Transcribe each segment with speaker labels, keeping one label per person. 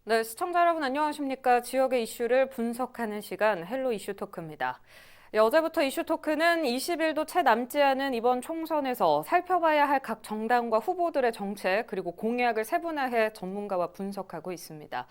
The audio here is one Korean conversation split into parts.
Speaker 1: 네, 시청자 여러분 안녕하십니까? 지역의 이슈를 분석하는 시간 헬로 이슈 토크입니다. 어제부터 이슈 토크는 20일도 채 남지 않은 이번 총선에서 살펴봐야 할 각 정당과 후보들의 정책 그리고 공약을 세분화해 전문가와 분석하고 있습니다.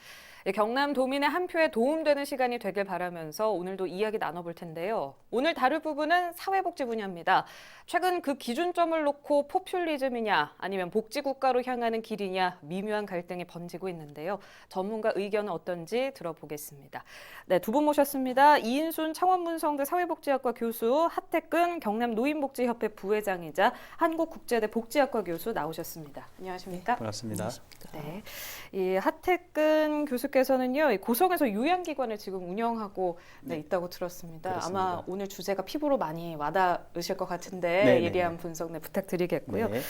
Speaker 1: 경남도민의 한 표에 도움되는 시간이 되길 바라면서 오늘도 이야기 나눠볼 텐데요. 오늘 다룰 부분은 사회복지 분야입니다. 최근 그 기준점을 놓고 포퓰리즘이냐 아니면 복지국가로 향하는 길이냐 미묘한 갈등이 번지고 있는데요. 전문가 의견은 어떤지 들어보겠습니다. 네, 두 분 모셨습니다. 이인순 창원문성대 사회복지학과 교수, 하태근 경남노인복지협회 부회장이자 한국국제대 복지학과 교수 나오셨습니다. 안녕하십니까?
Speaker 2: 반갑습니다.
Speaker 1: 네, 이 하태근 교수께서는요, 이 고성에서 요양기관을 지금 운영하고 있다고 들었습니다.
Speaker 2: 그렇습니다.
Speaker 1: 아마 오늘 주제가 피부로 많이 와닿으실 것 같은데
Speaker 2: 네네.
Speaker 1: 예리한 분석 부탁드리겠고요.
Speaker 2: 네.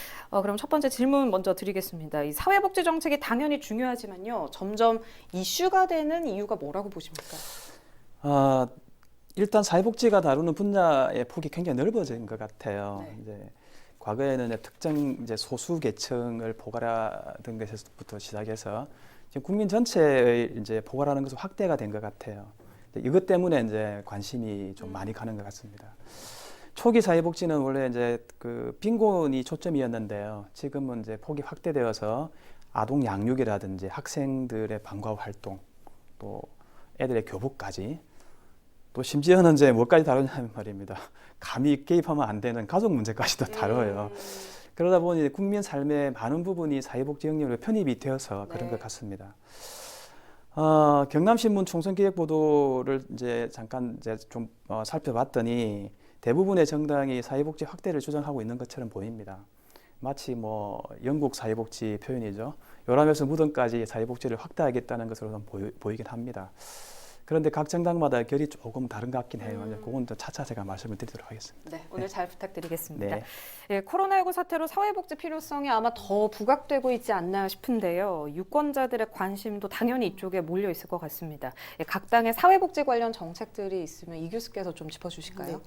Speaker 1: 그럼 첫 번째 질문 먼저 드리겠습니다. 이 사회복지 정책이 당연히 중요하지만요, 점점 이슈가 되는 이유가 뭐라고 보십니까?
Speaker 2: 일단 사회복지가 다루는 분야의 폭이 굉장히 넓어진 것 같아요.
Speaker 1: 네.
Speaker 2: 이제 과거에는 특정 소수 계층을 포괄하던 것에서부터 시작해서 지금 국민 전체의 포괄하는 것으로 확대가 된 것 같아요. 이것 때문에 관심이 좀 많이 가는 것 같습니다. 초기 사회복지는 원래 그 빈곤이 초점이었는데요. 지금은 폭이 확대되어서 아동 양육이라든지 학생들의 방과 활동, 또 애들의 교복까지, 또 심지어는 뭐까지 다루냐면 말입니다. 감히 개입하면 안 되는 가족 문제까지도 다뤄요. 그러다 보니 국민 삶의 많은 부분이 사회복지 영역으로 편입이 되어서 그런 것 같습니다. 경남신문 총선기획 보도를 잠깐 좀 살펴봤더니 대부분의 정당이 사회복지 확대를 주장하고 있는 것처럼 보입니다. 마치 영국 사회복지 표현이죠. 요람에서 무덤까지 사회복지를 확대하겠다는 것으로 보이긴 합니다. 그런데 각 정당마다 결이 조금 다른 것 같긴 해요. 그건 또 차차 제가 말씀을 드리도록 하겠습니다.
Speaker 1: 네, 오늘 잘 부탁드리겠습니다.
Speaker 2: 네.
Speaker 1: 예, 코로나19 사태로 사회복지 필요성이 아마 더 부각되고 있지 않나 싶은데요. 유권자들의 관심도 당연히 이쪽에 몰려 있을 것 같습니다. 예, 각 당의 사회복지 관련 정책들이 있으면 이 교수께서 좀 짚어주실까요?
Speaker 3: 네.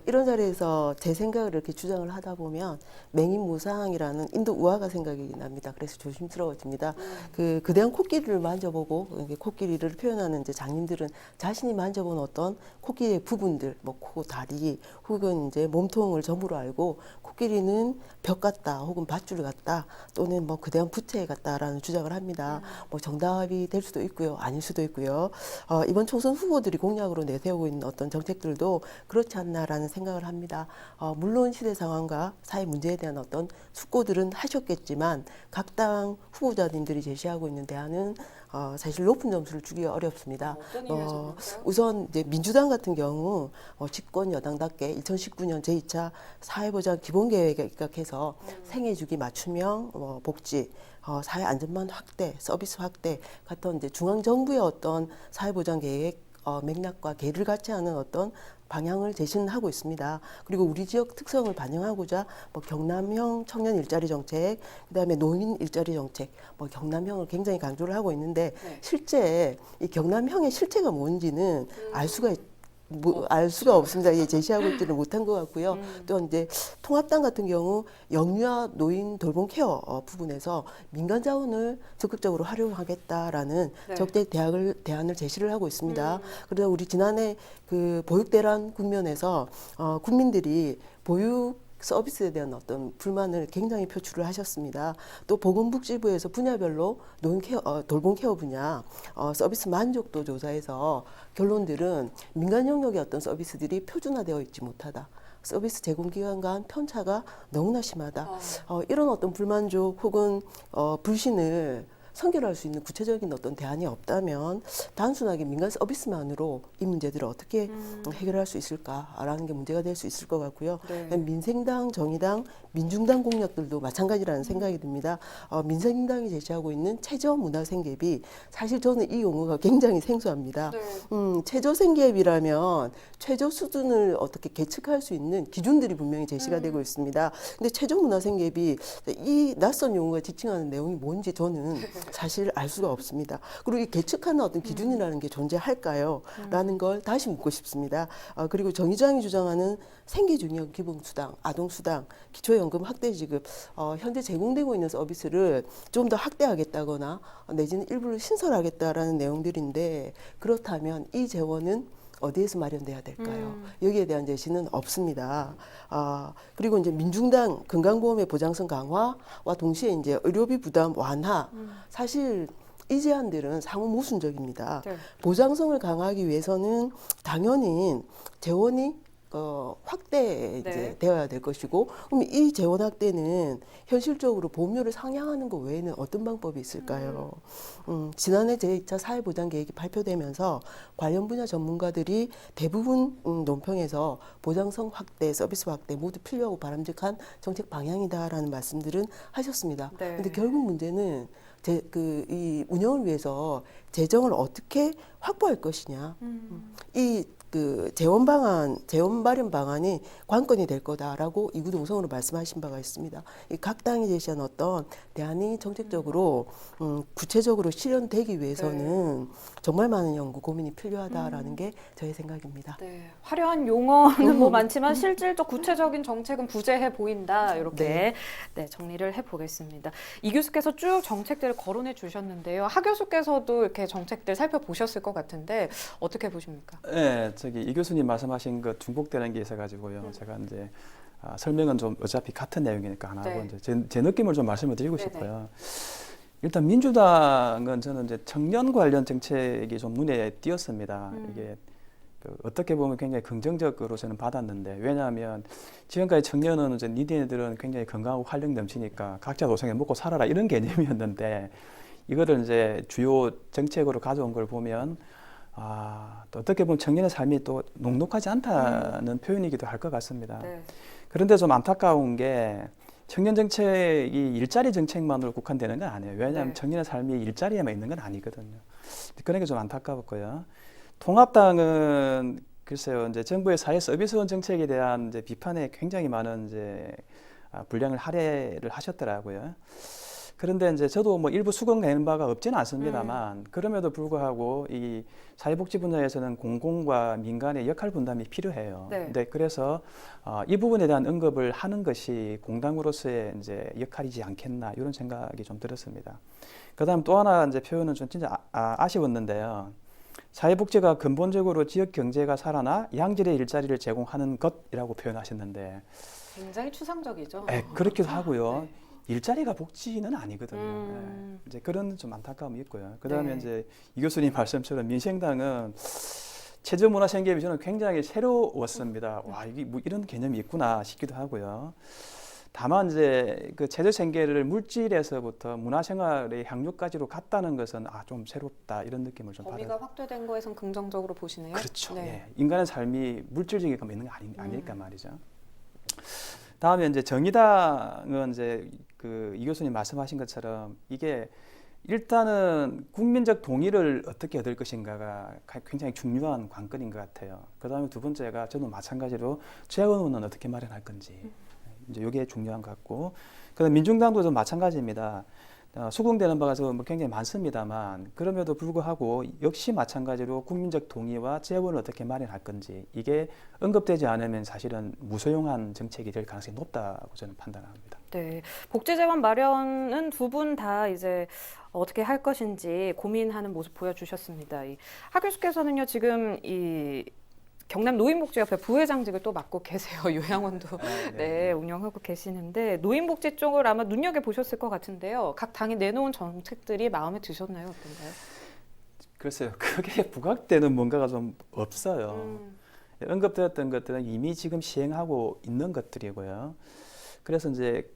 Speaker 3: 이런 자리에서 제 생각을 이렇게 주장을 하다 보면 맹인무상이라는 인도 우화가 생각이 납니다. 그래서 조심스러워집니다. 그 거대한 코끼리를 만져보고 코끼리를 표현하는 장인들은 자신이 만져본 어떤 코끼리의 부분들, 코, 다리, 혹은 몸통을 점으로 알고 코끼리는 벽 같다, 혹은 밧줄 같다, 또는 거대한 부채 같다라는 주장을 합니다. 정답이 될 수도 있고요, 아닐 수도 있고요. 이번 총선 후보들이 공약으로 내세우고 있는 어떤 정책들도 그렇지 않나라는 생각을 합니다. 물론 시대 상황과 사회 문제에 대한 어떤 숙고들은 하셨겠지만 각 당 후보자님들이 제시하고 있는 대안은 사실 높은 점수를 주기가 어렵습니다.
Speaker 1: 어떤 의미에서
Speaker 3: 우선 민주당 같은 경우 집권 여당답게 2019년 제2차 사회보장 기본계획에 입각해서 생애주기 맞춤형 복지, 사회 안전망 확대, 서비스 확대 같은 중앙정부의 어떤 사회보장 계획 맥락과 궤를 같이 하는 어떤 방향을 제시는 하고 있습니다. 그리고 우리 지역 특성을 반영하고자 경남형 청년 일자리 정책, 그다음에 노인 일자리 정책, 경남형을 굉장히 강조를 하고 있는데 실제 이 경남형의 실체가 뭔지는 알 수가 없습니다. 제시하고 있지는 못한 것 같고요. 또 통합당 같은 경우 영유아 노인 돌봄 케어 부분에서 민간 자원을 적극적으로 활용하겠다라는 적대 대안을 제시를 하고 있습니다. 그래서 우리 지난해 그 보육 대란 국면에서 국민들이 보육 서비스에 대한 어떤 불만을 굉장히 표출을 하셨습니다. 또 보건복지부에서 분야별로 노인 케어, 돌봄 케어 분야 서비스 만족도 조사에서 결론들은 민간 영역의 어떤 서비스들이 표준화되어 있지 못하다. 서비스 제공 기관 간 편차가 너무나 심하다. 이런 어떤 불만족 혹은 불신을 선결할 수 있는 구체적인 어떤 대안이 없다면 단순하게 민간 서비스만으로 이 문제들을 어떻게 해결할 수 있을까라는 게 문제가 될 수 있을 것 같고요. 민생당, 정의당, 민중당 공약들도 마찬가지라는 생각이 듭니다. 민생당이 제시하고 있는 최저 문화생계비, 사실 저는 이 용어가 굉장히 생소합니다. 최저 생계비라면 최저 수준을 어떻게 계측할 수 있는 기준들이 분명히 제시가 되고 있습니다. 근데 최저 문화생계비, 이 낯선 용어가 지칭하는 내용이 뭔지 저는 사실 알 수가 없습니다. 그리고 이 계측하는 어떤 기준이라는 게 존재할까요? 라는 걸 다시 묻고 싶습니다. 그리고 정의당이 주장하는 생계중형 기본수당, 아동수당, 기초연금 확대 지급, 현재 제공되고 있는 서비스를 좀 더 확대하겠다거나 내지는 일부를 신설하겠다라는 내용들인데 그렇다면 이 재원은 어디에서 마련돼야 될까요? 여기에 대한 제시는 없습니다. 그리고 이제 민중당 건강보험의 보장성 강화와 동시에 이제 의료비 부담 완화. 사실 이 제안들은 상호 모순적입니다.
Speaker 1: 네.
Speaker 3: 보장성을 강화하기 위해서는 당연히 재원이 확대 이제
Speaker 1: 네.
Speaker 3: 되어야 될 것이고, 그럼 이 재원 확대는 현실적으로 보험료를 상향하는 것 외에는 어떤 방법이 있을까요? 지난해 제2차 사회보장 계획이 발표되면서 관련 분야 전문가들이 대부분 논평에서 보장성 확대, 서비스 확대 모두 필요하고 바람직한 정책 방향이다라는 말씀들은 하셨습니다.
Speaker 1: 네.
Speaker 3: 근데 결국 문제는 이 운영을 위해서 재정을 어떻게 확보할 것이냐. 재원 마련 방안이 관건이 될 거다라고 이구동성으로 말씀하신 바가 있습니다. 각 당이 제시한 어떤 대안이 정책적으로 구체적으로 실현되기 위해서는 정말 많은 연구 고민이 필요하다라는 게 저의 생각입니다.
Speaker 1: 네, 화려한 용어는 뭐 많지만 실질적 구체적인 정책은 부재해 보인다. 이렇게 네, 정리를 해보겠습니다. 이 교수께서 쭉 정책들을 거론해 주셨는데요. 하 교수께서도 이렇게 정책들 살펴보셨을 것 같은데 어떻게 보십니까?
Speaker 2: 네, 이 교수님 말씀하신 것 중복되는 게 있어가지고요. 제가 이제 설명은 좀 어차피 같은 내용이니까 안 하고
Speaker 1: 네.
Speaker 2: 이제 제 느낌을 좀 말씀을 드리고
Speaker 1: 네네.
Speaker 2: 싶어요. 일단 민주당은 저는 이제 청년 관련 정책이 좀 눈에 띄었습니다. 이게 어떻게 보면 굉장히 긍정적으로 저는 받았는데, 왜냐하면 지금까지 청년은 이제 니네들은 굉장히 건강하고 활력 넘치니까 각자 도생에 먹고 살아라 이런 개념이었는데, 이거를 이제 주요 정책으로 가져온 걸 보면 또 어떻게 보면 청년의 삶이 또 녹록하지 않다는 표현이기도 할 것 같습니다.
Speaker 1: 네.
Speaker 2: 그런데 좀 안타까운 게 청년 정책이 일자리 정책만으로 국한되는 건 아니에요. 왜냐하면
Speaker 1: 네.
Speaker 2: 청년의 삶이 일자리에만 있는 건 아니거든요. 그런 게 좀 안타까웠고요. 통합당은 글쎄요, 이제 정부의 사회 서비스원 정책에 대한 이제 비판에 굉장히 많은 이제 분량을 할애를 하셨더라고요. 그런데 이제 저도 뭐 일부 수긍되는 바가 없지는 않습니다만, 그럼에도 불구하고 이 사회복지 분야에서는 공공과 민간의 역할 분담이 필요해요.
Speaker 1: 네.
Speaker 2: 근데 그래서 이 부분에 대한 언급을 하는 것이 공당으로서의 이제 역할이지 않겠나 이런 생각이 좀 들었습니다. 그다음 또 하나 이제 표현은 좀 진짜 아쉬웠는데요. 사회복지가 근본적으로 지역 경제가 살아나 양질의 일자리를 제공하는 것이라고 표현하셨는데,
Speaker 1: 굉장히 추상적이죠.
Speaker 2: 그렇기도 하고요.
Speaker 1: 네.
Speaker 2: 일자리가 복지는 아니거든요. 이제 그런 좀 안타까움이 있고요. 그다음에
Speaker 1: 네.
Speaker 2: 이제 이 교수님 말씀처럼 민생당은 체조문화 생계비 저는 굉장히 새로웠습니다. 와, 이게 뭐 이런 개념이 있구나 싶기도 하고요. 다만 이제 그 체조 생계를 물질에서부터 문화생활의 향유까지로 갔다는 것은 좀 새롭다 이런 느낌을 좀 받아요.
Speaker 1: 범위가 확대된 거에선 긍정적으로 보시네요.
Speaker 2: 그렇죠.
Speaker 1: 네.
Speaker 2: 예. 인간의 삶이 물질적인 것만 있는 게 아니니까 말이죠. 다음에 이제 정의당은 이제 이 교수님 말씀하신 것처럼 이게 일단은 국민적 동의를 어떻게 얻을 것인가가 굉장히 중요한 관건인 것 같아요. 그다음에 두 번째가 저도 마찬가지로 재원은 어떻게 마련할 건지 이제 이게 중요한 것 같고, 그다음 민중당도 좀 마찬가지입니다. 수긍되는 바가 뭐 굉장히 많습니다만, 그럼에도 불구하고 역시 마찬가지로 국민적 동의와 재원을 어떻게 마련할 건지 이게 언급되지 않으면 사실은 무소용한 정책이 될 가능성이 높다고 저는 판단합니다.
Speaker 1: 네, 복지 재원 마련은 두 분 다 이제 어떻게 할 것인지 고민하는 모습 보여주셨습니다. 하 교수께서는요 지금 이 경남 노인복지협회 부회장직을 또 맡고 계세요. 요양원도 네, 운영하고 계시는데 노인복지 쪽을 아마 눈여겨보셨을 것 같은데요. 각 당이 내놓은 정책들이 마음에 드셨나요? 어떤가요?
Speaker 2: 글쎄요. 크게 부각되는 뭔가가 좀 없어요. 언급되었던 것들은 이미 지금 시행하고 있는 것들이고요. 그래서 이제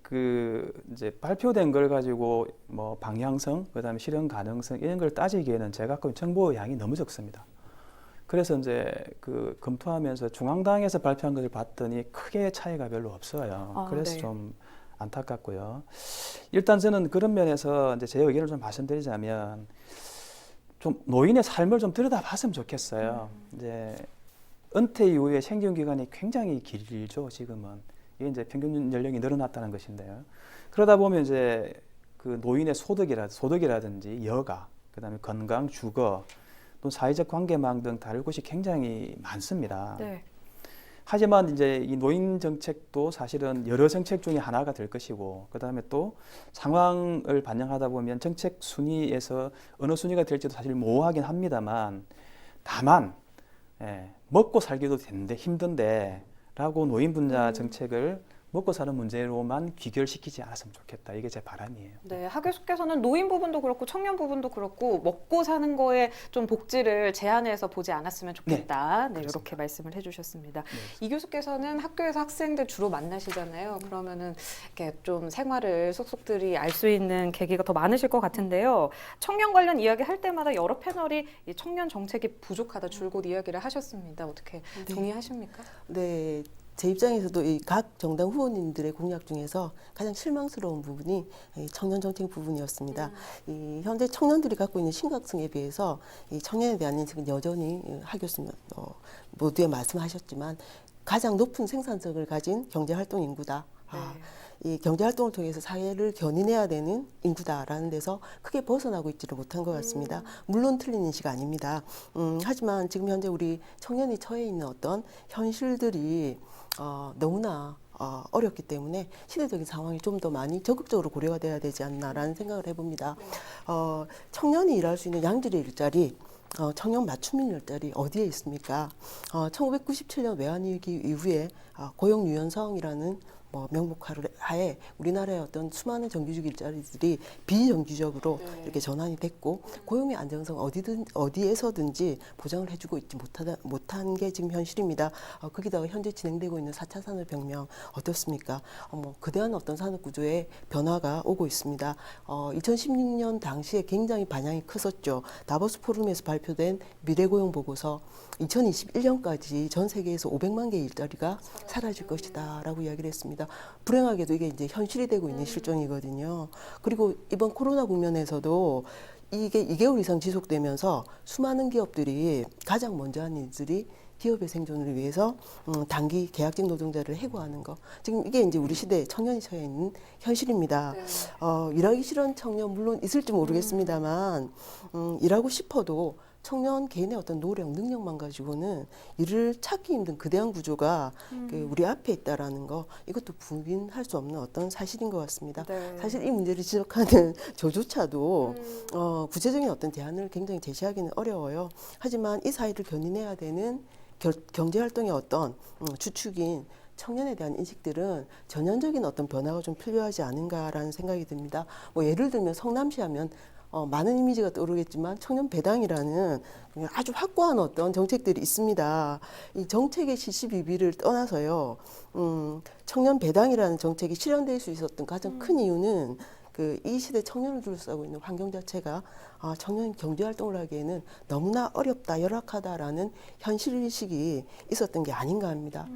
Speaker 2: 이제 발표된 걸 가지고 뭐 방향성, 그다음에 실현 가능성 이런 걸 따지기에는 제가 갖고 있는 정보 양이 너무 적습니다. 그래서 이제 검토하면서 중앙당에서 발표한 것을 봤더니 크게 차이가 별로 없어요. 그래서
Speaker 1: 네.
Speaker 2: 좀 안타깝고요. 일단 저는 그런 면에서 이제 제 의견을 좀 말씀드리자면 좀 노인의 삶을 좀 들여다봤으면 좋겠어요. 이제 은퇴 이후에 생존 기간이 굉장히 길죠. 지금은 이게 이제 평균 연령이 늘어났다는 것인데요. 그러다 보면 이제 그 노인의 소득이라든지 여가, 그다음에 건강, 주거, 또 사회적 관계망 등 다룰 곳이 굉장히 많습니다.
Speaker 1: 네.
Speaker 2: 하지만 이제 이 노인 정책도 사실은 여러 정책 중에 하나가 될 것이고, 그다음에 또 상황을 반영하다 보면 정책 순위에서 어느 순위가 될지도 사실 모호하긴 합니다만, 다만 먹고 살기도 되는데 힘든데라고 노인 분야 정책을 먹고 사는 문제로만 귀결시키지 않았으면 좋겠다. 이게 제 바람이에요.
Speaker 1: 네, 하 교수께서는 노인 부분도 그렇고 청년 부분도 그렇고 먹고 사는 거에 좀 복지를 제한해서 보지 않았으면 좋겠다. 네,
Speaker 2: 그렇습니다.
Speaker 1: 이렇게 말씀을 해주셨습니다.
Speaker 2: 네.
Speaker 1: 이 교수께서는 학교에서 학생들 주로 만나시잖아요. 그러면은 이렇게 좀 생활을 속속들이 알 수 있는 계기가 더 많으실 것 같은데요. 청년 관련 이야기 할 때마다 여러 패널이 이 청년 정책이 부족하다 줄곧 이야기를 하셨습니다. 어떻게 동의하십니까?
Speaker 3: 네. 제 입장에서도 이 각 정당 후보님들의 공약 중에서 가장 실망스러운 부분이 이 청년 정책 부분이었습니다. 이 현재 청년들이 갖고 있는 심각성에 비해서 이 청년에 대한 인식은 여전히 하 교수님 모두에 말씀하셨지만 가장 높은 생산성을 가진 경제활동 인구다. 이 경제활동을 통해서 사회를 견인해야 되는 인구다라는 데서 크게 벗어나고 있지를 못한 것 같습니다. 물론 틀린 인식 아닙니다. 하지만 지금 현재 우리 청년이 처해 있는 어떤 현실들이 너무나 어렵기 때문에 시대적인 상황이 좀 더 많이 적극적으로 고려가 돼야 되지 않나라는 생각을 해봅니다. 청년이 일할 수 있는 양질의 일자리, 청년 맞춤인 일자리 어디에 있습니까? 1997년 외환위기 이후에 고용 유연성이라는 명목 하에 우리나라의 어떤 수많은 정규직 일자리들이 비정규직으로 이렇게 전환이 됐고 고용의 안정성 어디에서든지 보장을 해주고 있지 못한 게 지금 현실입니다. 거기다가 현재 진행되고 있는 4차 산업혁명 어떻습니까? 그대한 어떤 산업구조의 변화가 오고 있습니다. 2016년 당시에 굉장히 반향이 컸었죠. 다보스 포럼에서 발표된 미래고용 보고서 2021년까지 전 세계에서 500만 개의 일자리가 사라질 것이다 라고 이야기를 했습니다. 불행하게도 이게 이제 현실이 되고 있는 실정이거든요. 그리고 이번 코로나 국면에서도 이게 2개월 이상 지속되면서 수많은 기업들이 가장 먼저 한 일들이 기업의 생존을 위해서 단기 계약직 노동자를 해고하는 거. 지금 이게 이제 우리 시대 청년이 처해 있는 현실입니다. 일하기 싫은 청년 물론 있을지 모르겠습니다만 일하고 싶어도 청년 개인의 어떤 노력, 능력만 가지고는 일을 찾기 힘든 거대한 구조가 우리 앞에 있다라는 거 이것도 부인할 수 없는 어떤 사실인 것 같습니다.
Speaker 1: 네.
Speaker 3: 사실 이 문제를 지적하는 저조차도 구체적인 어떤 대안을 굉장히 제시하기는 어려워요. 하지만 이 사회를 견인해야 되는 경제활동의 어떤 주축인 청년에 대한 인식들은 전형적인 어떤 변화가 좀 필요하지 않은가라는 생각이 듭니다. 예를 들면 성남시 하면 많은 이미지가 떠오르겠지만 청년 배당이라는 아주 확고한 어떤 정책들이 있습니다. 이 정책의 시시비비를 떠나서요, 청년 배당이라는 정책이 실현될 수 있었던 가장 큰 이유는 이 시대 청년을 둘러싸고 있는 환경 자체가 청년 경제 활동을 하기에는 너무나 어렵다, 열악하다라는 현실의식이 있었던 게 아닌가 합니다.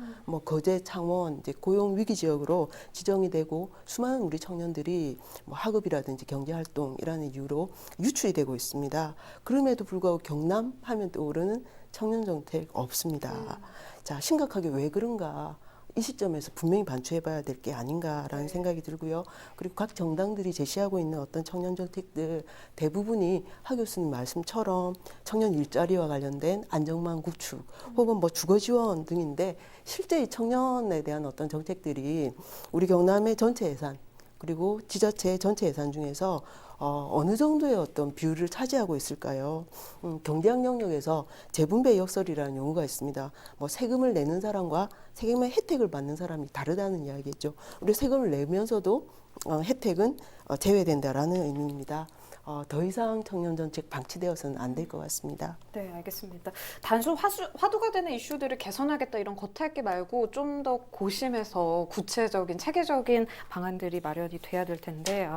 Speaker 3: 거제, 창원, 이제 고용 위기 지역으로 지정이 되고 수많은 우리 청년들이 학업이라든지 경제 활동이라는 이유로 유출이 되고 있습니다. 그럼에도 불구하고 경남 하면 떠오르는 청년 정책 없습니다. 자, 심각하게 왜 그런가? 이 시점에서 분명히 반추해봐야 될 게 아닌가라는 생각이 들고요. 그리고 각 정당들이 제시하고 있는 어떤 청년 정책들 대부분이 하 교수님 말씀처럼 청년 일자리와 관련된 안정망 구축 혹은 주거 지원 등인데 실제 이 청년에 대한 어떤 정책들이 우리 경남의 전체 예산 그리고 지자체의 전체 예산 중에서 어느 정도의 어떤 비율을 차지하고 있을까요? 경제학 영역에서 재분배 역설이라는 용어가 있습니다. 세금을 내는 사람과 세금의 혜택을 받는 사람이 다르다는 이야기죠. 우리 세금을 내면서도 혜택은 제외된다라는 의미입니다. 더 이상 청년 정책 방치되어서는 안 될 것 같습니다.
Speaker 1: 네, 알겠습니다. 단순 화두가 되는 이슈들을 개선하겠다 이런 겉핥기 말고 좀 더 고심해서 구체적인 체계적인 방안들이 마련이 돼야 될 텐데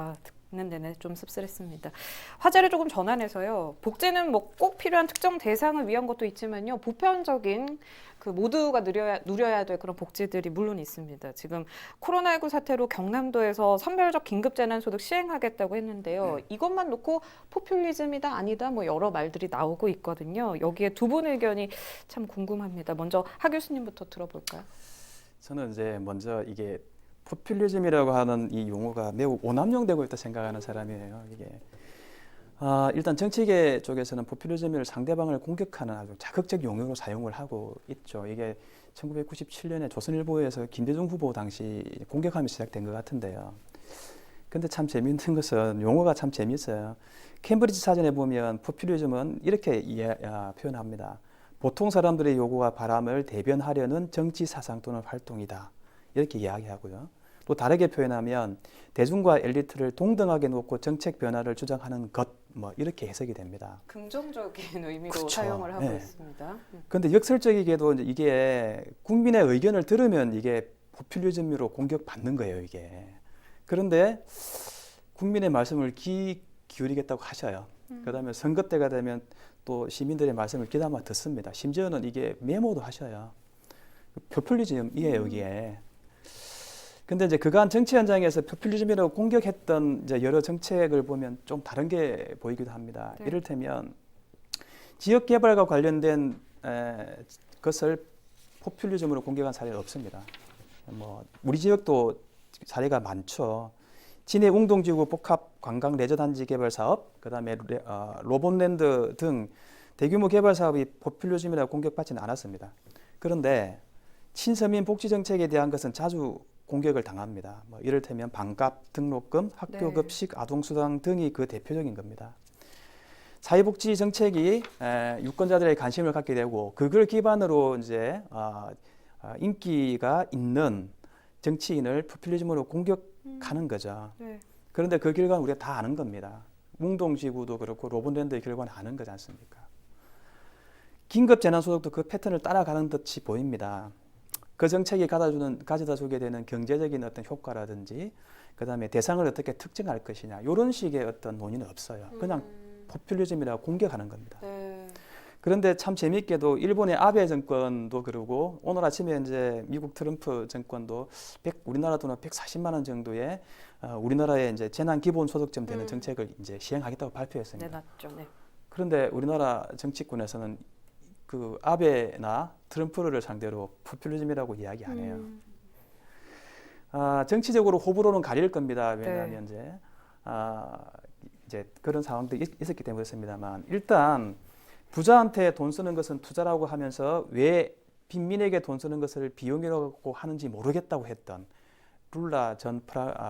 Speaker 1: 듣는 내내 좀 씁쓸했습니다. 화제를 조금 전환해서요. 복지는 꼭 필요한 특정 대상을 위한 것도 있지만요. 보편적인 모두가 누려야 될 그런 복지들이 물론 있습니다. 지금 코로나19 사태로 경남도에서 선별적 긴급재난소득 시행하겠다고 했는데요. 이것만 놓고 포퓰리즘이다 아니다 여러 말들이 나오고 있거든요. 여기에 두 분 의견이 참 궁금합니다. 먼저 하 교수님부터 들어볼까요?
Speaker 2: 저는 이제 먼저 이게 포퓰리즘이라고 하는 이 용어가 매우 오남용되고 있다 생각하는 사람이에요. 이게 일단 정치계 쪽에서는 포퓰리즘을 상대방을 공격하는 아주 자극적 용어로 사용을 하고 있죠. 이게 1997년에 조선일보에서 김대중 후보 당시 공격하면서 시작된 것 같은데요. 근데 참 재미있는 것은 용어가 참 재미있어요. 캠브리지 사전에 보면 포퓰리즘은 이렇게 표현합니다. 보통 사람들의 요구와 바람을 대변하려는 정치 사상 또는 활동이다. 이렇게 이야기하고요. 또 다르게 표현하면 대중과 엘리트를 동등하게 놓고 정책 변화를 주장하는 것, 뭐 이렇게 해석이 됩니다.
Speaker 1: 긍정적인 의미로
Speaker 2: 그렇죠.
Speaker 1: 사용을 하고
Speaker 2: 네.
Speaker 1: 있습니다.
Speaker 2: 그런데 역설적이게도 이제 이게 국민의 의견을 들으면 이게 포퓰리즘으로 공격받는 거예요, 이게. 그런데 국민의 말씀을 기울이겠다고 하셔요. 그다음에 선거 때가 되면 또 시민들의 말씀을 귀담아 듣습니다. 심지어는 이게 메모도 하셔요. 포퓰리즘이에요, 이게. 근데 이제 그간 정치 현장에서 포퓰리즘이라고 공격했던 이제 여러 정책을 보면 좀 다른 게 보이기도 합니다.
Speaker 1: 네.
Speaker 2: 이를테면 지역 개발과 관련된 것을 포퓰리즘으로 공격한 사례는 없습니다. 뭐 우리 지역도 사례가 많죠. 진해 웅동지구 복합 관광 레저단지 개발 사업, 그다음에 로봇랜드 등 대규모 개발 사업이 포퓰리즘이라고 공격받지는 않았습니다. 그런데 친서민 복지 정책에 대한 것은 자주 공격을 당합니다. 뭐 이를테면 반값 등록금, 학교급식, 아동수당 등이 그 대표적인 겁니다. 사회복지 정책이 유권자들의 관심을 갖게 되고 그걸 기반으로 이제 인기가 있는 정치인을 포퓰리즘으로 공격하는 거죠.
Speaker 1: 네.
Speaker 2: 그런데 그 결과는 우리가 다 아는 겁니다. 웅동지구도 그렇고 로봇랜드의 결과는 아는 거지 않습니까? 긴급재난소득도 그 패턴을 따라가는 듯이 보입니다. 그 정책이 가져다 주게 되는 경제적인 어떤 효과라든지 그다음에 대상을 어떻게 특정할 것이냐 이런 식의 어떤 논의는 없어요. 그냥 포퓰리즘이라고 공격하는 겁니다.
Speaker 1: 네.
Speaker 2: 그런데 참 재미있게도 일본의 아베 정권도 그러고 오늘 아침에 이제 미국 트럼프 정권도 우리나라 돈은 140만 원 정도의 우리나라의 이제 재난 기본 소득점 되는 정책을 이제 시행하겠다고 발표했습니다.
Speaker 1: 내놨죠. 네.
Speaker 2: 그런데 우리나라 정치권에서는 그 아베나 트럼프를 상대로 포퓰리즘이라고 이야기 안 해요. 정치적으로 호불호는 가릴 겁니다. 왜냐하면 이제 그런 상황들이 있었기 때문에 그렇습니다만 일단 부자한테 돈 쓰는 것은 투자라고 하면서 왜 빈민에게 돈 쓰는 것을 비용이라고 하는지 모르겠다고 했던 룰라 전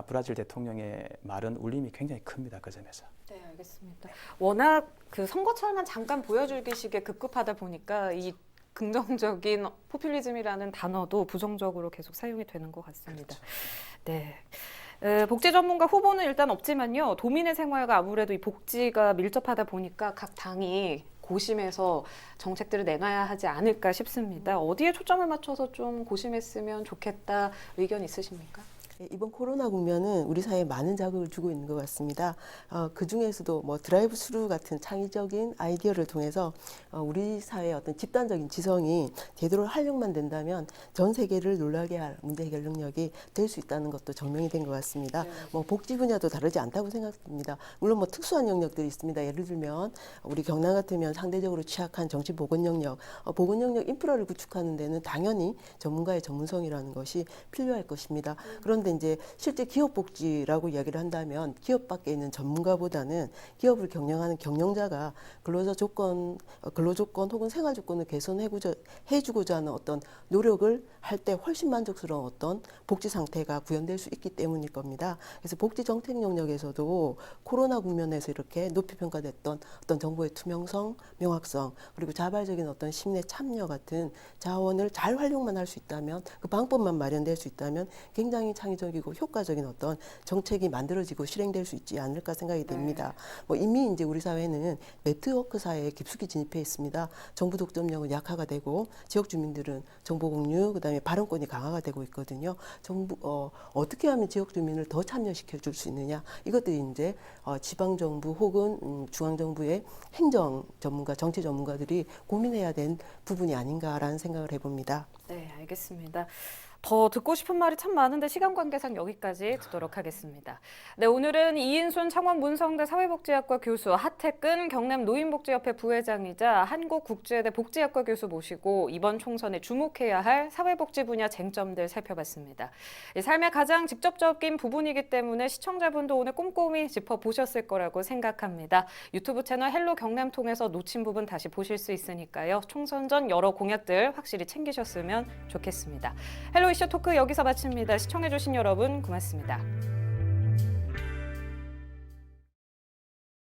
Speaker 2: 브라질 대통령의 말은 울림이 굉장히 큽니다. 그 점에서.
Speaker 1: 네, 알겠습니다. 워낙 그 선거철만 잠깐 보여주기식에 급급하다 보니까 이 긍정적인 포퓰리즘이라는 단어도 부정적으로 계속 사용이 되는 것 같습니다.
Speaker 2: 그렇죠.
Speaker 1: 네. 복지 전문가 후보는 일단 없지만요. 도민의 생활과 아무래도 이 복지가 밀접하다 보니까 각 당이 고심해서 정책들을 내놔야 하지 않을까 싶습니다. 어디에 초점을 맞춰서 좀 고심했으면 좋겠다 의견 있으십니까?
Speaker 3: 이번 코로나 국면은 우리 사회에 많은 자극을 주고 있는 것 같습니다. 그 중에서도 뭐 드라이브 스루 같은 창의적인 아이디어를 통해서 우리 사회의 어떤 집단적인 지성이 제대로 활용만 된다면 전 세계를 놀라게 할 문제 해결 능력이 될 수 있다는 것도 증명이 된 것 같습니다.
Speaker 1: 네.
Speaker 3: 뭐 복지 분야도 다르지 않다고 생각합니다. 물론 뭐 특수한 영역들이 있습니다. 예를 들면 우리 경남 같으면 상대적으로 취약한 정치 보건 영역, 보건 영역 인프라를 구축하는 데는 당연히 전문가의 전문성이라는 것이 필요할 것입니다. 그런데 이제 실제 기업 복지라고 이야기를 한다면 기업 밖에 있는 전문가보다는 기업을 경영하는 경영자가 근로조건 혹은 생활 조건을 개선해주고자 하는 어떤 노력을 할 때 훨씬 만족스러운 어떤 복지 상태가 구현될 수 있기 때문일 겁니다. 그래서 복지 정책 영역에서도 코로나 국면에서 이렇게 높이 평가됐던 어떤 정보의 투명성, 명확성, 그리고 자발적인 어떤 시민의 참여 같은 자원을 잘 활용만 할 수 있다면 그 방법만 마련될 수 있다면 굉장히 창의적이고 효과적인 어떤 정책이 만들어지고 실행될 수 있지 않을까 생각이 됩니다. 뭐 이미 이제 우리 사회는 네트워크 사회에 깊숙이 진입해 있습니다. 정부 독점력은 약화가 되고 지역 주민들은 정보 공유, 그다음에 발언권이 강화가 되고 있거든요. 어떻게 하면 지역 주민을 더 참여시켜 줄 수 있느냐? 이것들이 이제 지방 정부 혹은 중앙 정부의 행정 전문가, 정치 전문가들이 고민해야 된 부분이 아닌가라는 생각을 해봅니다.
Speaker 1: 네, 알겠습니다. 더 듣고 싶은 말이 참 많은데 시간 관계상 여기까지 듣도록 하겠습니다. 네, 오늘은 이인순 창원 문성대 사회복지학과 교수, 하태근 경남 노인복지협회 부회장이자 한국국제대 복지학과 교수 모시고 이번 총선에 주목해야 할 사회복지 분야 쟁점들 살펴봤습니다. 삶의 가장 직접적인 부분이기 때문에 시청자분도 오늘 꼼꼼히 짚어보셨을 거라고 생각합니다. 유튜브 채널 헬로 경남 통해서 놓친 부분 다시 보실 수 있으니까요. 총선 전 여러 공약들 확실히 챙기셨으면 좋겠습니다. 헬로 이슈 토크 여기서 마칩니다. 시청해주신 여러분 고맙습니다.